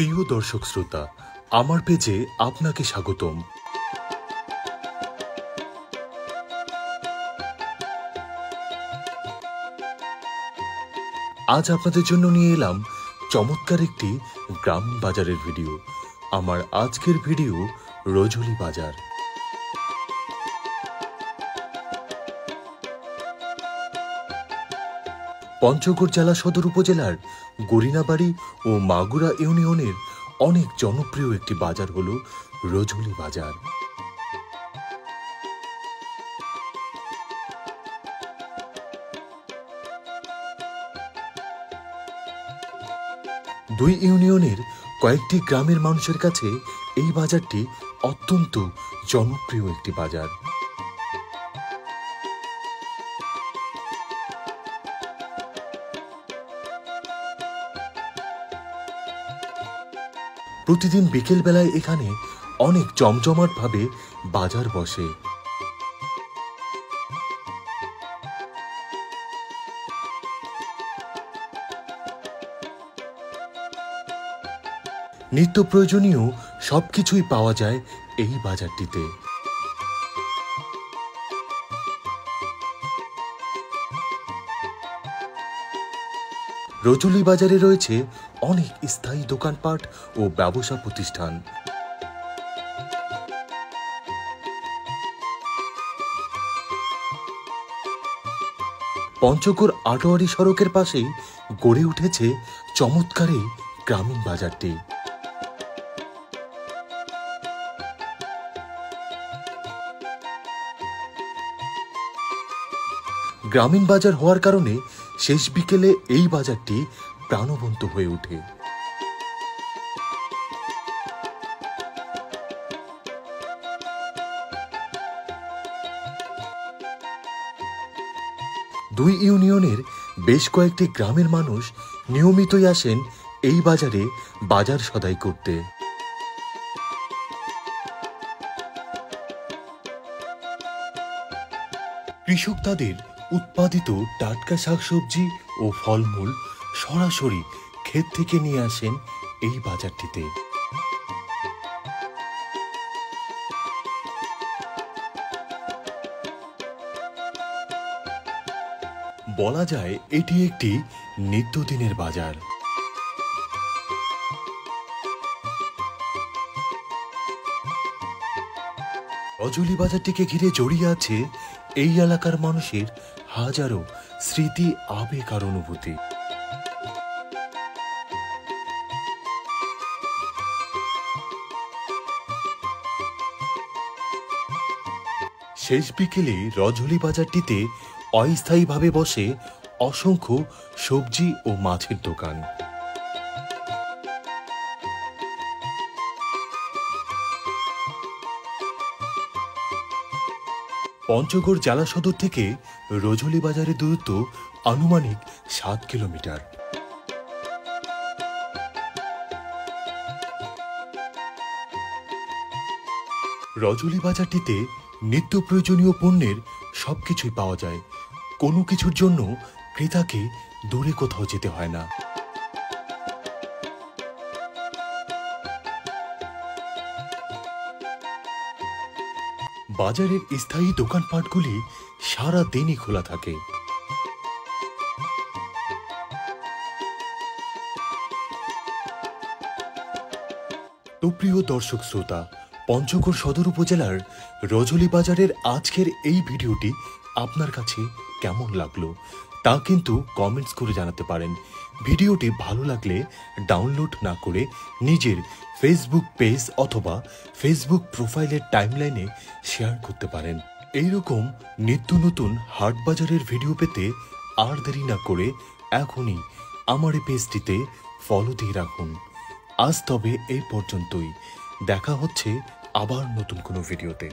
প্রিয় দর্শক শ্রোতা, আমার পেজে আপনাকে স্বাগতম। আজ আপনাদের জন্য নিয়ে এলাম চমৎকার একটি গ্রাম বাজারের ভিডিও। আমার আজকের ভিডিও রজলি বাজার। পঞ্চগড় জেলা সদর উপজেলার গরিনাবাড়ি ও মাগুরা ইউনিয়নের অনেক জনপ্রিয় একটি বাজার হলো রজলি বাজার। দুই ইউনিয়নের কয়েকটি গ্রামের মানুষের কাছে এই বাজারটি অত্যন্ত জনপ্রিয় একটি বাজার। প্রতিদিন বিকেল বেলায় এখানে অনেক জমজমাট ভাবে বাজার বসে। নিত্য প্রয়োজনীয় সবকিছুই পাওয়া যায় এই বাজারটিতে। রজলি বাজারে রয়েছে অনেক স্থায়ী দোকানপাট ও ব্যবসা প্রতিষ্ঠান। পঞ্চগড় আটোয়ারি সড়কের পাশেই গড়ে উঠেছে চমৎকার এই গ্রামীণ বাজারটি। গ্রামীণ বাজার হওয়ার কারণে শেষ বিকেলে এই বাজারটি প্রাণবন্ত হয়ে ওঠে। দুই ইউনিয়নের বেশ কয়েকটি গ্রামের মানুষ নিয়মিতই আসেন এই বাজারে বাজার সদাই করতে। কৃষক তাদের উৎপাদিত টাটকা শাকসবজি ও ফলমূল সরাসরি ক্ষেত থেকে নিয়ে আসেন এই বাজারটিতে। বলা যায় এটি একটি নিত্যদিনের বাজার। রজলি বাজারটিকে ঘিরে জড়িয়ে আছে এই এলাকার মানুষের হাজারো স্মৃতি, আবেগ আর অনুভূতি। শেষ বিকেলে রজলি বাজারটিতে অস্থায়ীভাবে বসে অসংখ্য সবজি ও মাছের দোকান। পঞ্চগড় জেলা সদর থেকে রজলি বাজারের দূরত্ব আনুমানিক 7 কিলোমিটার। রজলি বাজারটিতে নিত্য প্রয়োজনীয় পণ্যের সবকিছুই পাওয়া যায়। কোনো কিছুর জন্য ক্রেতাকে দূরে কোথাও যেতে হয় না। বাজারের স্থায়ী দোকানপাটগুলি সারা দিনই খোলা থাকে। তো প্রিয় দর্শক শ্রোতা, পঞ্চগড় সদর উপজেলার রজলি বাজারের আজকের এই ভিডিওটি আপনার কাছে কেমন লাগলো তা কিন্তু কমেন্টস করে জানাতে পারেন। ভিডিওটি ভালো লাগলে ডাউনলোড না করে নিজের ফেসবুক পেজ অথবা ফেসবুক প্রোফাইলের টাইমলাইনে শেয়ার করতে পারেন। এইরকম নিত্য নতুন হাট বাজারের ভিডিও পেতে আর দেরি না করে এখনই আমার এই পেজটিতে ফলো দিয়ে রাখুন। আজ তবে এই পর্যন্তই। দেখা হচ্ছে আবার নতুন কোনো ভিডিওতে।